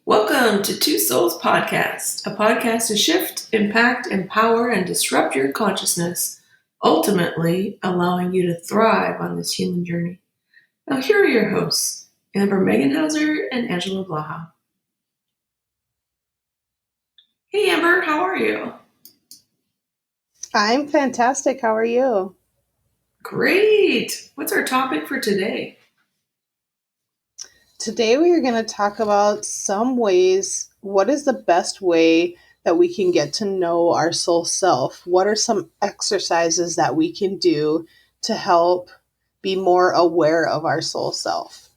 Welcome to Two Souls Podcast, a podcast to shift, impact, empower, and disrupt your consciousness, ultimately allowing you to thrive on this human journey. Now, here are your hosts, Amber Meganhauser and Angela Blaha. Hey, Amber, how are you? I'm fantastic. How are you? Great. What's our topic for today? Today we are going to talk about what is the best way that we can get to know our soul self? What are some exercises that we can do to help be more aware of our soul self?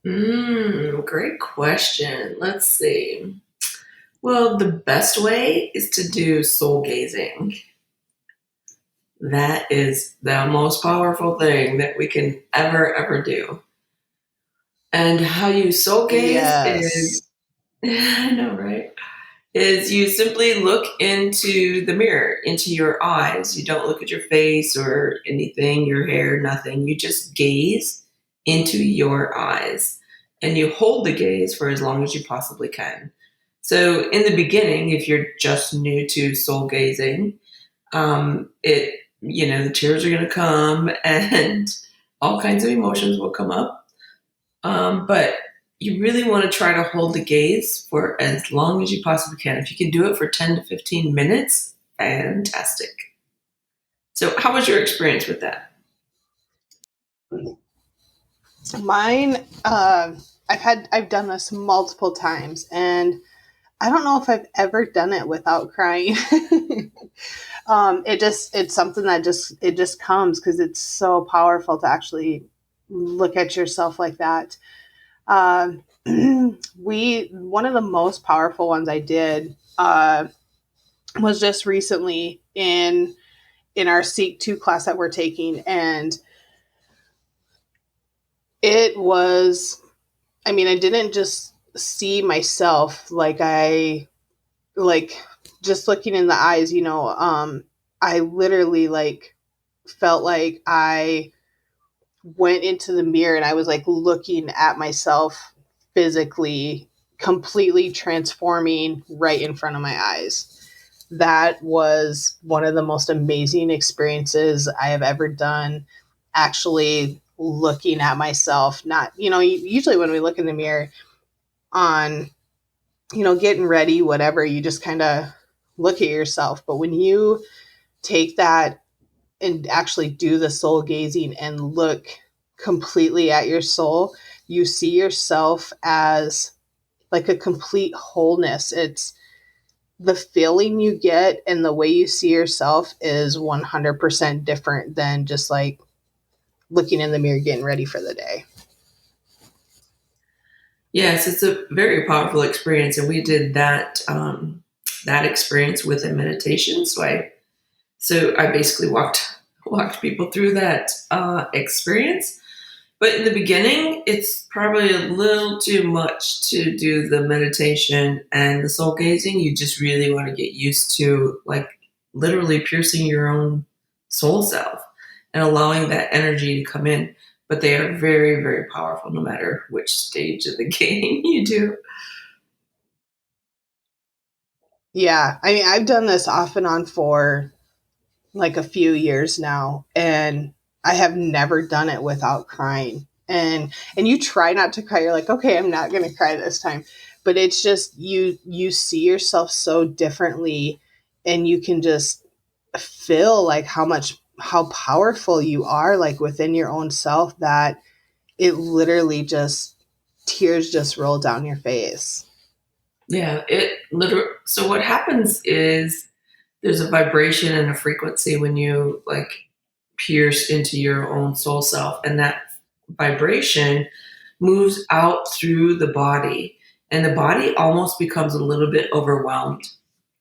Great question. Let's see. Well, the best way is to do soul gazing. That is the most powerful thing that we can ever do. And how you soul gaze is, Yes. I know, right? Is you simply look into the mirror, into your eyes. You don't look at your face or anything, your hair, nothing. You just gaze into your eyes and you hold the gaze for as long as you possibly can. So, in the beginning, if you're just new to soul gazing, the tears are going to come and all kinds of emotions will come up. But you really want to try to hold the gaze for as long as you possibly can. If you can do it for 10 to 15 minutes, fantastic. So, how was your experience with that? Mine, I've done this multiple times, and I don't know if I've ever done it without crying. It's something that just comes because it's so powerful to actually look at yourself like that. Uh, one of the most powerful ones I did was just recently in our Seek 2 class that we're taking, and it was, I mean, I didn't just see myself like just looking in the eyes, I literally felt like I went into the mirror and I was like looking at myself physically, completely transforming right in front of my eyes. That was one of the most amazing experiences I have ever done. Actually looking at myself, not, usually when we look in the mirror on, getting ready, whatever, you just kind of look at yourself. But when you take that and actually do the soul gazing and look completely at your soul, you see yourself as like a complete wholeness. It's the feeling you get and the way you see yourself is 100% different than just like looking in the mirror getting ready for the day. Yes, it's a very powerful experience, and we did that experience with a meditation. So I basically walked people through that experience. But in the beginning, it's probably a little too much to do the meditation and the soul gazing. You just really want to get used to like literally piercing your own soul self and allowing that energy to come in. But they are very, very powerful no matter which stage of the game you do. Yeah. I mean, I've done this off and on for like a few years now, and I have never done it without crying. And you try not to cry. You're like, okay, I'm not going to cry this time. But it's just you see yourself so differently, and you can just feel like how powerful you are like within your own self, that it literally just tears just roll down your face. Yeah, it literally. So what happens is there's a vibration and a frequency when you like pierce into your own soul self, and that vibration moves out through the body, and the body almost becomes a little bit overwhelmed,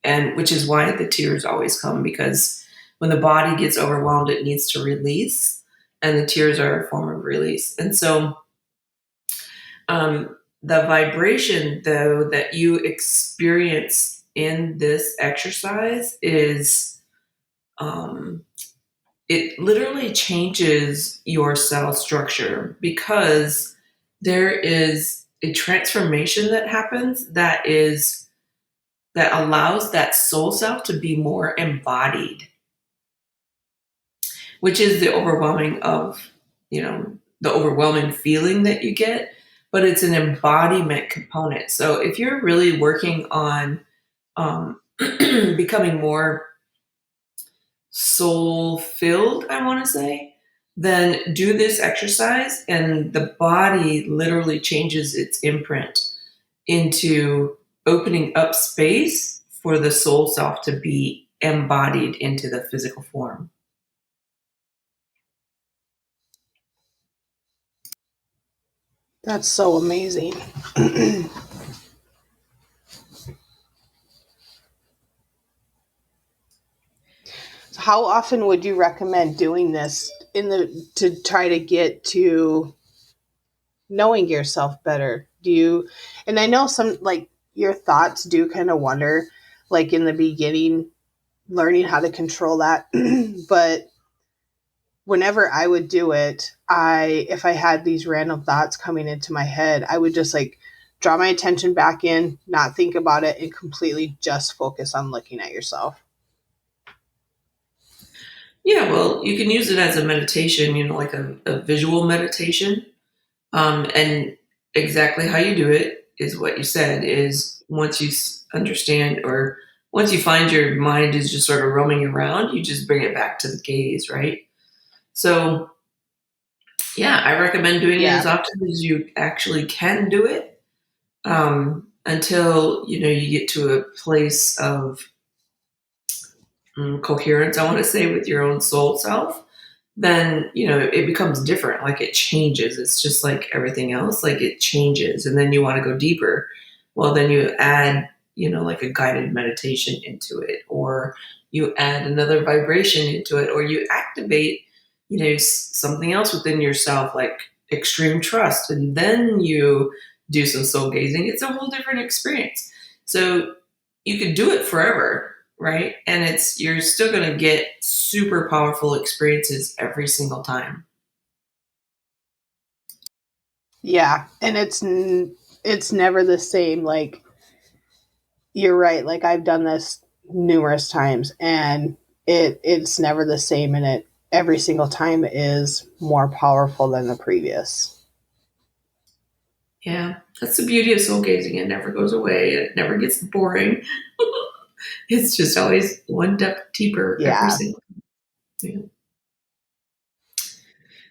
and which is why the tears always come, because when the body gets overwhelmed it needs to release, and the tears are a form of release. And so the vibration though that you experience in this exercise is um, it literally changes your cell structure, because there is a transformation that happens that allows that soul self to be more embodied, which is the overwhelming of, the overwhelming feeling that you get, but it's an embodiment component. So if you're really working on becoming more soul filled, I want to say, then do this exercise, and the body literally changes its imprint into opening up space for the soul self to be embodied into the physical form. That's so amazing. So how often would you recommend doing this to try to get to knowing yourself better? Do you, and I know some, like, your thoughts do kind of wonder, like in the beginning, learning how to control that. But whenever I would do it, if I had these random thoughts coming into my head, I would just like draw my attention back in, not think about it, and completely just focus on looking at yourself. Yeah, well, you can use it as a meditation, like a visual meditation. And exactly how you do it is what you said, is once you understand, or once you find your mind is just sort of roaming around, you just bring it back to the gaze, right? So, yeah, I recommend doing it as Yeah. often as you actually can do it, until, you get to a place of coherence, I want to say, with your own soul self. Then it becomes different, like it changes. It's just like everything else, like it changes, and then you want to go deeper. Well, then you add like a guided meditation into it, or you add another vibration into it, or you activate something else within yourself, like extreme trust, and then you do some soul gazing. It's a whole different experience. So you could do it forever, right? And you're still going to get super powerful experiences every single time. Yeah, and it's never the same. Like, you're right. Like, I've done this numerous times, and it's never the same, and it every single time is more powerful than the previous. Yeah, that's the beauty of soul gazing. It never goes away. It never gets boring. It's just always one depth deeper every Yeah. single time. Yeah.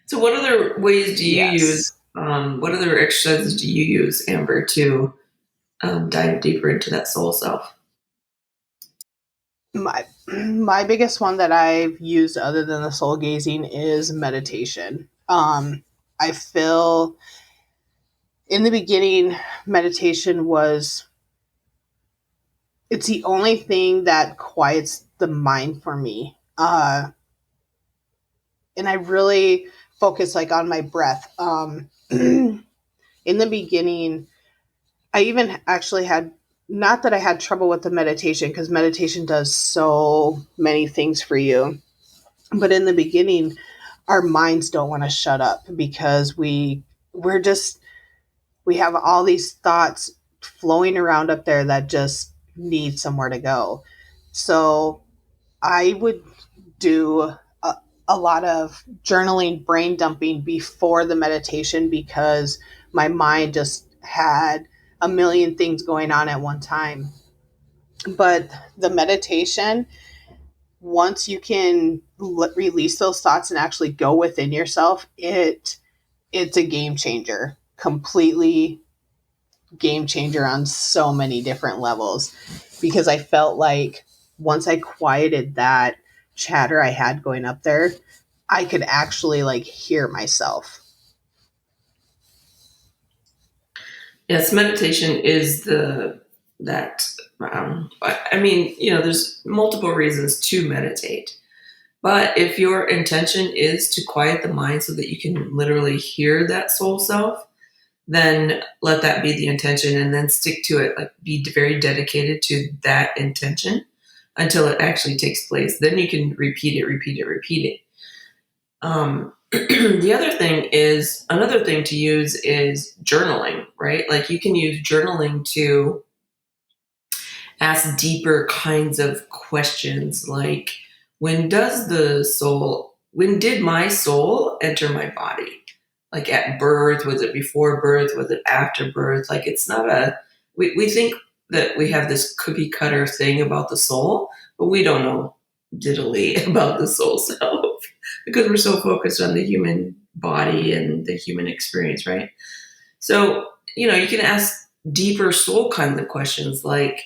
So, what other ways do you use? Yes. What other exercises do you use, Amber, to dive deeper into that soul self? My biggest one that I've used other than the soul gazing is meditation. I feel in the beginning, meditation was it's the only thing that quiets the mind for me. And I really focus like on my breath. In the beginning, I even actually had, not that I had trouble with the meditation, because meditation does so many things for you. But in the beginning, our minds don't want to shut up because we have all these thoughts flowing around up there that just need somewhere to go. So I would do a lot of journaling, brain dumping before the meditation, because my mind just had a million things going on at one time. But the meditation, once you can release those thoughts and actually go within yourself, it's a game changer. Completely game changer on so many different levels, because I felt like once I quieted that chatter I had going up there, I could actually like hear myself. Yes, meditation is the that. I mean, there's multiple reasons to meditate. But if your intention is to quiet the mind so that you can literally hear that soul self, then let that be the intention, and then stick to it. Like, be very dedicated to that intention until it actually takes place. Then you can repeat it, repeat it, repeat it. The other thing is another thing to use is journaling, right? Like you can use journaling to ask deeper kinds of questions like when did my soul enter my body? Like at birth, was it before birth? Was it after birth? Like it's not we think that we have this cookie cutter thing about the soul, but we don't know diddly about the soul self because we're so focused on the human body and the human experience, right? So, you can ask deeper soul kinds of questions like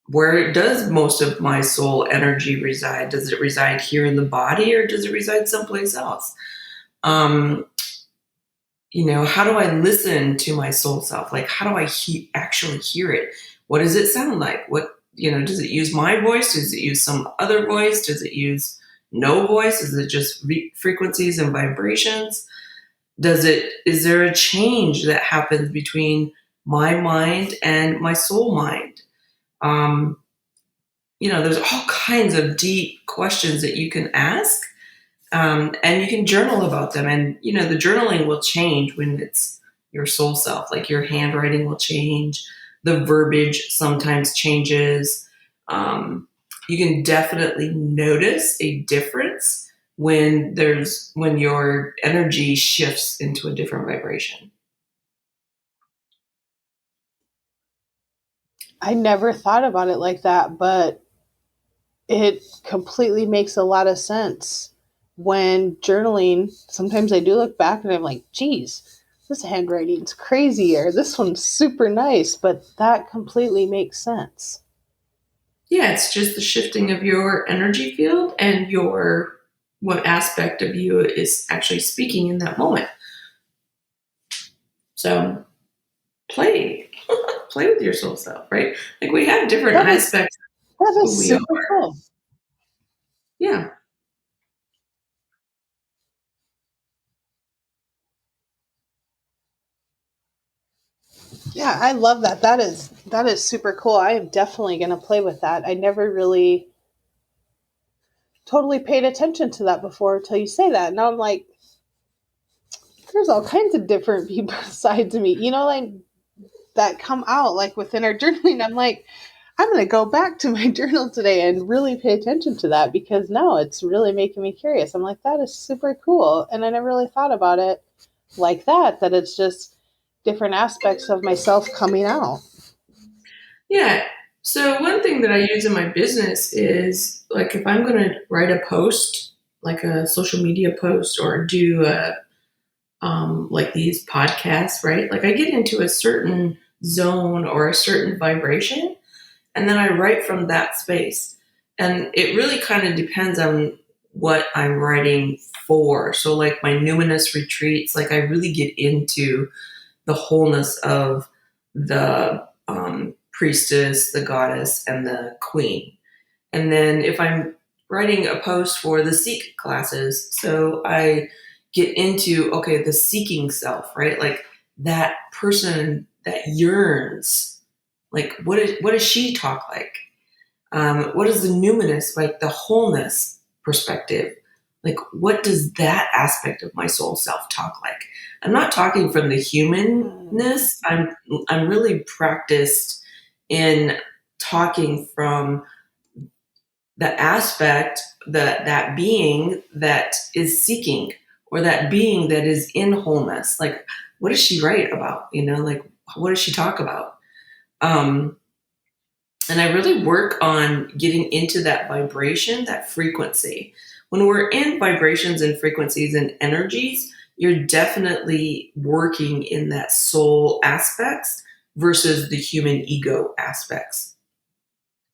where does most of my soul energy reside? Does it reside here in the body or does it reside someplace else? Um, how do I listen to my soul self? Like, how do I actually hear it? What does it sound like? Does it use my voice? Does it use some other voice? Does it use no voice? Is it just frequencies and vibrations? Is there a change that happens between my mind and my soul mind? Um, there's all kinds of deep questions that you can ask, and you can journal about them. And the journaling will change when it's your soul self. Like your handwriting will change, the verbiage sometimes changes. You can definitely notice a difference when your energy shifts into a different vibration. I never thought about it like that, but it completely makes a lot of sense. When journaling, sometimes I do look back and I'm like, geez, this handwriting's crazy, or this one's super nice, but that completely makes sense. Yeah, it's just the shifting of your energy field and your what aspect of you is actually speaking in that moment. So play, play with your soul self, right? Like we have different That is aspects that of who is we are. super cool. Yeah, Yeah, I love that. That is super cool. I am definitely going to play with that. I never really totally paid attention to that before until you say that. Now I'm like, there's all kinds of different people sides of me, like that come out like within our journaling. I'm like, I'm going to go back to my journal today and really pay attention to that because now it's really making me curious. I'm like, that is super cool. And I never really thought about it like that it's just different aspects of myself coming out. yeah. So one thing that I use in my business is like if I'm going to write a post, like a social media post, or do like these podcasts, right? Like I get into a certain zone or a certain vibration, and then I write from that space. And it really kind of depends on what I'm writing for. So, like my numinous retreats, like I really get into the wholeness of the priestess, the goddess, and the queen. And then if I'm writing a post for the Seek classes, so I get into, okay, the seeking self, right? Like that person that yearns, like what does she talk like? What is the numinous, like the wholeness perspective? Like, what does that aspect of my soul self talk like? I'm not talking from the humanness. I'm really practiced in talking from the aspect that being that is seeking or that being that is in wholeness. Like, what does she write about? Like what does she talk about? Um, and I really work on getting into that vibration, that frequency. When we're in vibrations and frequencies and energies, you're definitely working in that soul aspects versus the human ego aspects.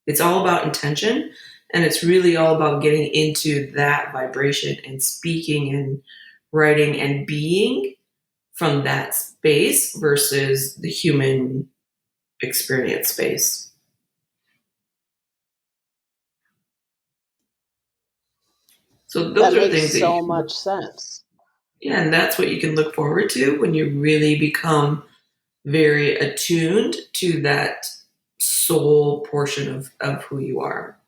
It's all about intention, and it's really all about getting into that vibration and speaking and writing and being from that space versus the human experience space. So That those are makes things that you so can look, much sense. yeah, and that's what you can look forward to when you really become very attuned to that soul portion of who you are.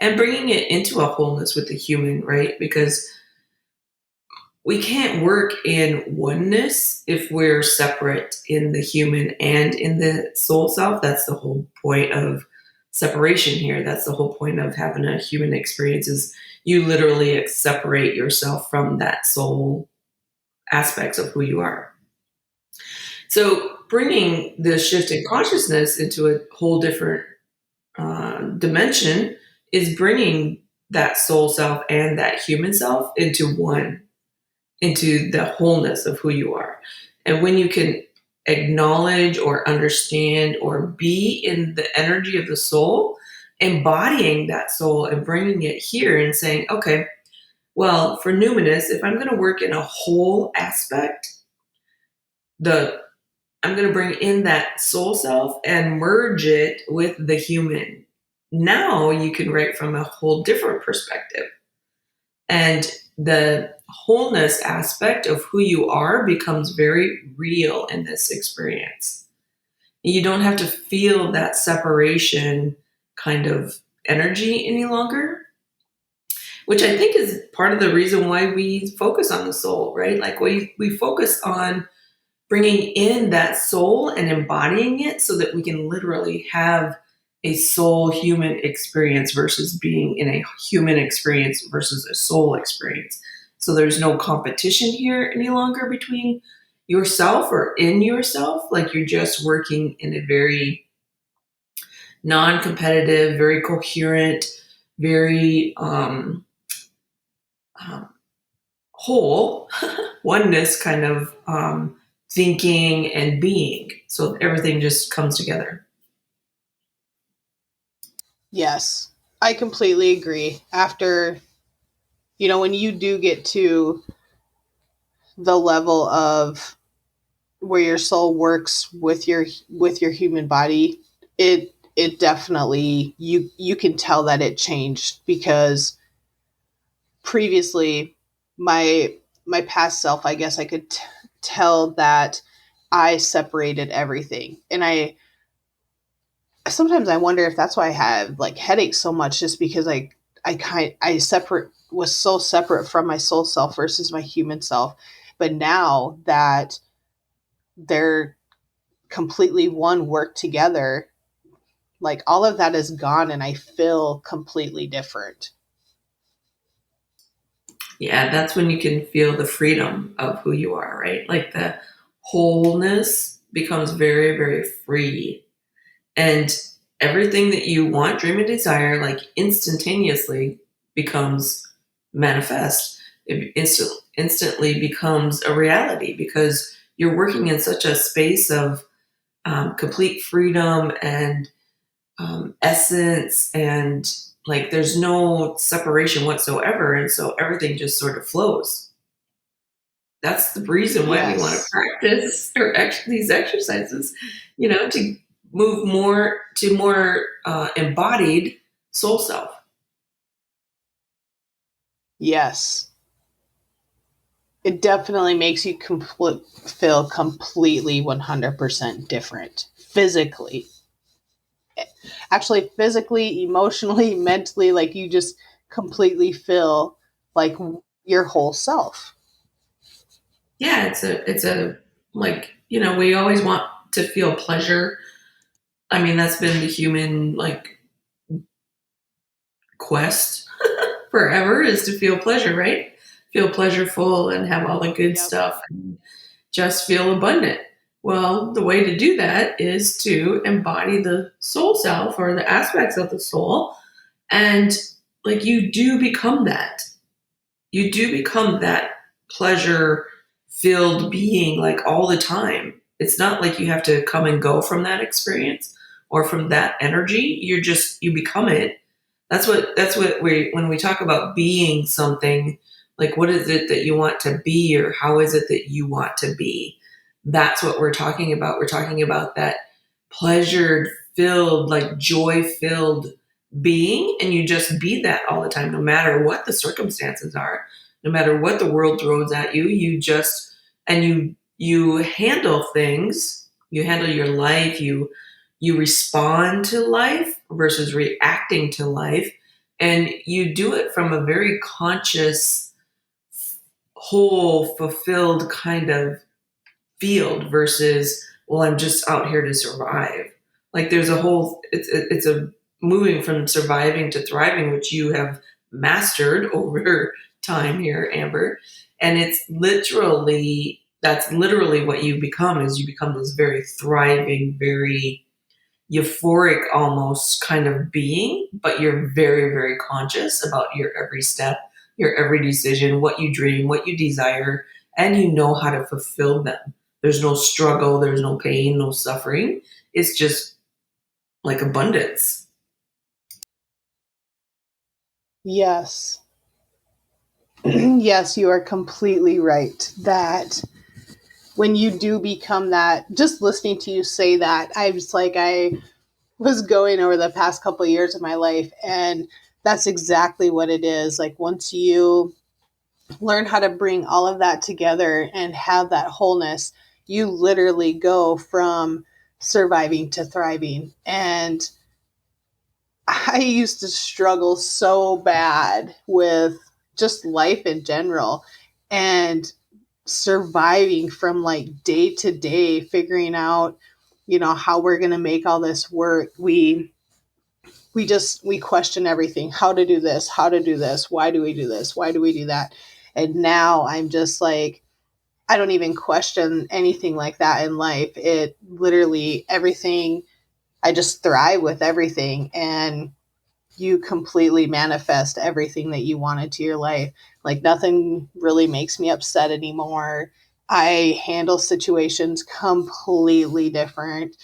and bringing it into a wholeness with the human, right? Because we can't work in oneness if we're separate in the human and in the soul self. That's the whole point of separation here. That's the whole point of having a human experience is you literally separate yourself from that soul aspects of who you are. So bringing the shift in consciousness into a whole different dimension is bringing that soul self and that human self into one, into the wholeness of who you are. And when you can acknowledge or understand or be in the energy of the soul, embodying that soul and bringing it here and saying, okay, well, for numinous, if I'm going to work in a whole aspect, the I'm going to bring in that soul self and merge it with the human. Now you can write from a whole different perspective. And the wholeness aspect of who you are becomes very real in this experience. You don't have to feel that separation kind of energy any longer, which I think is part of the reason why we focus on the soul, right? Like we focus on bringing in that soul and embodying it so that we can literally have a soul human experience versus being in a human experience versus a soul experience. So there's no competition here any longer between yourself or in yourself. Like you're just working in a very non-competitive, very coherent, very whole oneness kind of thinking and being. So everything just comes together. Yes, I completely agree. After, when you do get to the level of where your soul works with your human body, it definitely you can tell that it changed, because previously my past self, I guess I could tell that I separated everything. And I sometimes I wonder if that's why I have like headaches so much, just because I separate was so separate from my soul self versus my human self. But now that they're completely one, work together, like all of that is gone and I feel completely different. Yeah, that's when you can feel the freedom of who you are, right? Like the wholeness becomes very, very free. And everything that you want, dream, and desire, like instantaneously becomes manifest. It instantly becomes a reality because you're working in such a space of complete freedom and essence, and like there's no separation whatsoever. And so everything just sort of flows. That's the reason why we want to Yes. practice or these exercises, to move more to more embodied soul self. Yes. It definitely makes you feel completely 100% different physically. Actually, physically, emotionally, mentally, like you just completely feel like your whole self. Yeah, it's a like we always want to feel pleasure. I mean, that's been the human like quest forever, is to feel pleasure, right? Feel pleasureful and have all the good Yep. stuff and just feel abundant. Well, the way to do that is to embody the soul self or the aspects of the soul. And like you do become that. You do become that pleasure filled being like all the time. It's not like you have to come and go from that experience or from that energy. You become it. That's what we when we talk about being something, like what is it that you want to be or how is it that you want to be? That's what we're talking about. We're talking about that pleasure filled, like joy filled being, and you just be that all the time, no matter what the circumstances are, no matter what the world throws at you. You just and you handle things, you handle your life, you respond to life versus reacting to life And you do it from a very conscious, whole, fulfilled kind of field versus, well, I'm just out here to survive. Like there's a whole, it's a moving from surviving to thriving, which you have mastered over time here, Amber. And it's literally, that's literally what you become, is you become this very thriving, very euphoric almost kind of being, but you're very, very conscious about your every step, your every decision, what you dream, what you desire, and you know how to fulfill them. There's no struggle, there's no pain, no suffering. It's just like abundance. Yes. Yes, you are completely right. That when you do become that, just listening to you say that, I was like, I was going over the past couple of years of my life, and that's exactly what it is. Like once you learn how to bring all of that together and have that wholeness, you literally go from surviving to thriving. And I used to struggle so bad with just life in general and surviving from like day to day, figuring out, how we're going to make all this work. We question everything, how to do this, why do we do this, why do we do that. And now I'm just like, I don't even question anything like that in life. It literally, everything, I just thrive with everything, and you completely manifest everything that you want into your life. Like nothing really makes me upset anymore. I handle situations completely different.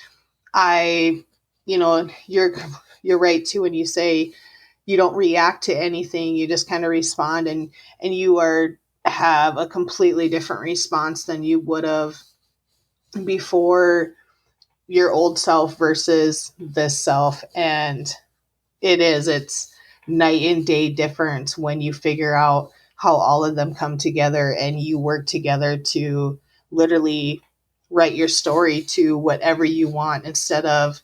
I, you're right too when you say you don't react to anything, you just kind of respond, and you have a completely different response than you would have before, your old self versus this self. And it's night and day difference when you figure out how all of them come together and you work together to literally write your story to whatever you want, instead of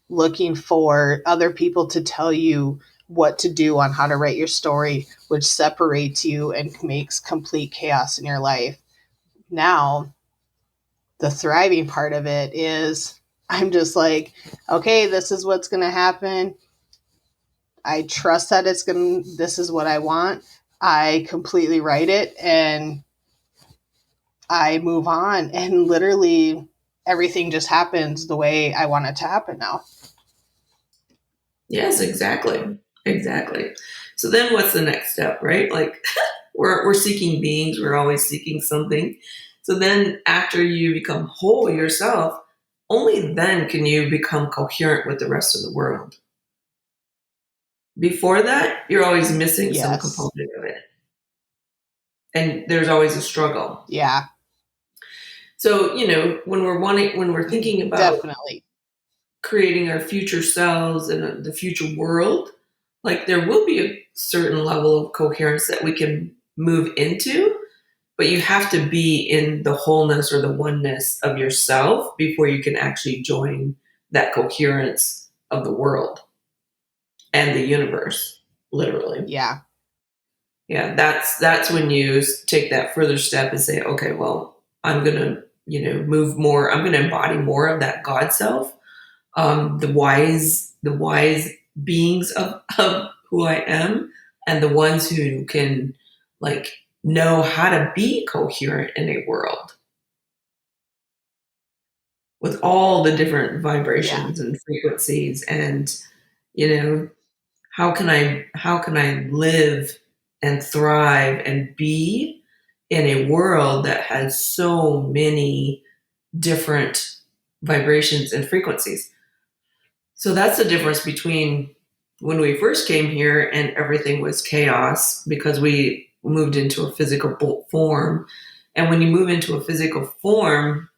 looking for other people to tell you what to do on how to write your story, which separates you and makes complete chaos in your life. Now, the thriving part of it is, I'm just like, okay, this is what's going to happen. I trust that this is what I want. I completely write it and I move on, and literally everything just happens the way I want it to happen now. Yes, exactly. Exactly. So then what's the next step, right? Like we're seeking beings, we're always seeking something. So then after you become whole yourself, only then can you become coherent with the rest of the world. Before that, you're always missing some Yes. component of it. And there's always a struggle. Yeah, So, when we're thinking about definitely. creating our future selves and the future world, like there will be a certain level of coherence that we can move into, but you have to be in the wholeness or the oneness of yourself before you can actually join that coherence of the world and the universe, literally. Yeah. Yeah, that's when you take that further step and say, okay, well, I'm gonna, move more. I'm gonna embody more of that God self, the wise beings of who I am, and the ones who can like know how to be coherent in a world with all the different Yeah. vibrations and frequencies. And you know how can I live and thrive and be in a world that has so many different vibrations and frequencies. So that's the difference between when we first came here and everything was chaos because we moved into a physical form. And when you move into a physical form,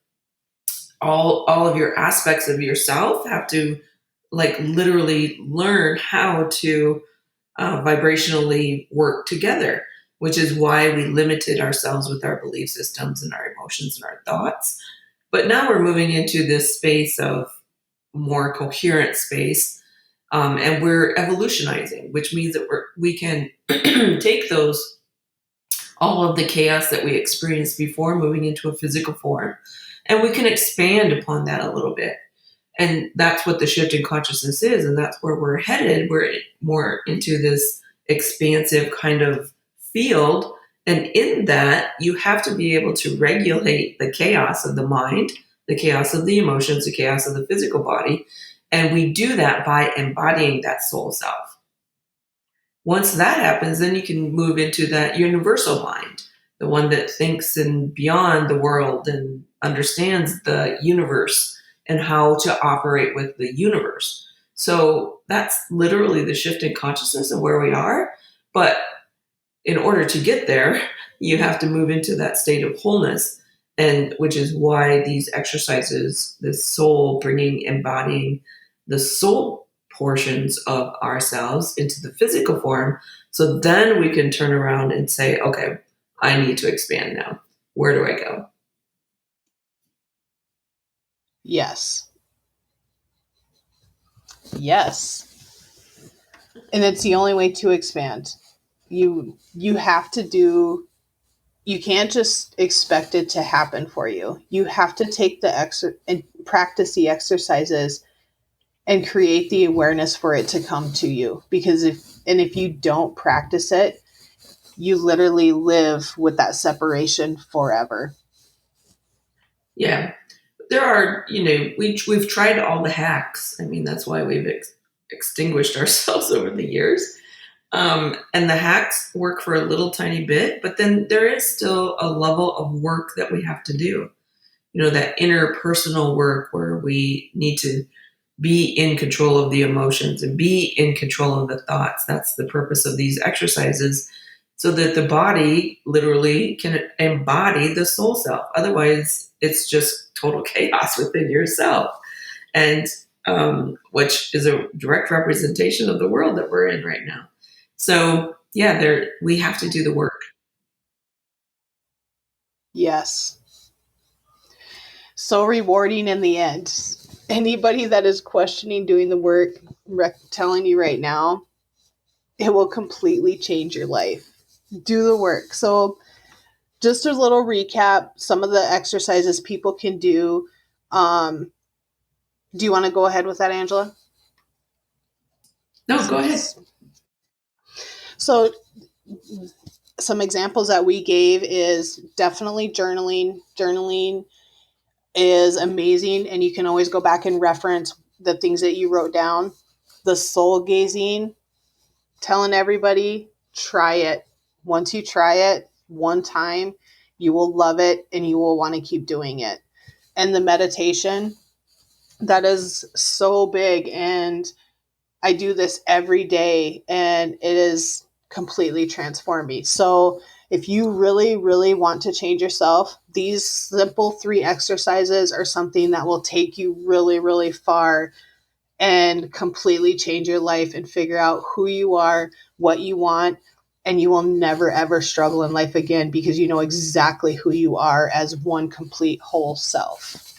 all of your aspects of yourself have to like literally learn how to vibrationally work together, which is why we limited ourselves with our belief systems and our emotions and our thoughts. But now we're moving into this space of more coherent space. And we're evolutionizing, which means that we can take those all of the chaos that we experienced before moving into a physical form, and we can expand upon that a little bit. And that's what the shift in consciousness is, and that's where we're headed. We're more into this expansive kind of field, and in that you have to be able to regulate the chaos of the mind, the chaos of the emotions, the chaos of the physical body, and we do that by embodying that soul self. Once that happens, then you can move into that universal mind, the one that thinks and beyond the world and understands the universe and how to operate with the universe. So that's literally the shift in consciousness of where we are. But in order to get there, you have to move into that state of wholeness. And which is why these exercises, the soul bringing, embodying the soul portions of ourselves into the physical form. So then we can turn around and say, okay, I need to expand now. Where do I go? Yes. Yes. And it's the only way to expand. You have to do, you can't just expect it to happen for you. You have to take the and practice the exercises and create the awareness for it to come to you, because if you don't practice it, you literally live with that separation forever. Yeah. There are, we've tried all the hacks. I mean, that's why we've extinguished ourselves over the years. And the hacks work for a little tiny bit, but then there is still a level of work that we have to do. That interpersonal work where we need to be in control of the emotions and be in control of the thoughts. That's the purpose of these exercises, so that the body literally can embody the soul self. Otherwise, it's just total chaos within yourself. And which is a direct representation of the world that we're in right now. So yeah, we have to do the work. Yes. So rewarding in the end. Anybody that is questioning doing the work, telling you right now, it will completely change your life. Do the work. So just a little recap, some of the exercises people can do. Do you want to go ahead with that, Angela? No, go ahead. So some examples that we gave is definitely journaling. Journaling is amazing, and you can always go back and reference the things that you wrote down. The soul gazing, telling everybody, try it. Once you try it one time, you will love it and you will want to keep doing it. And the meditation, that is so big, and I do this every day, and it is completely transformed me. So if you really, really want to change yourself, these simple 3 exercises are something that will take you really, really far and completely change your life and figure out who you are, what you want, and you will never, ever struggle in life again, because you know exactly who you are as one complete whole self.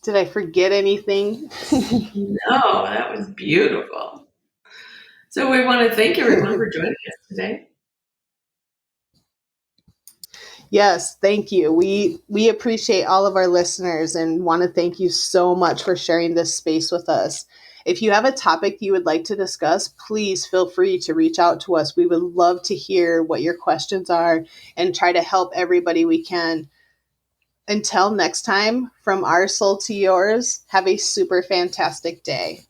Did I forget anything? No, that was beautiful. So we want to thank everyone for joining us today. Yes, thank you. We appreciate all of our listeners and want to thank you so much for sharing this space with us. If you have a topic you would like to discuss, please feel free to reach out to us. We would love to hear what your questions are and try to help everybody we can. Until next time, from our soul to yours, have a super fantastic day.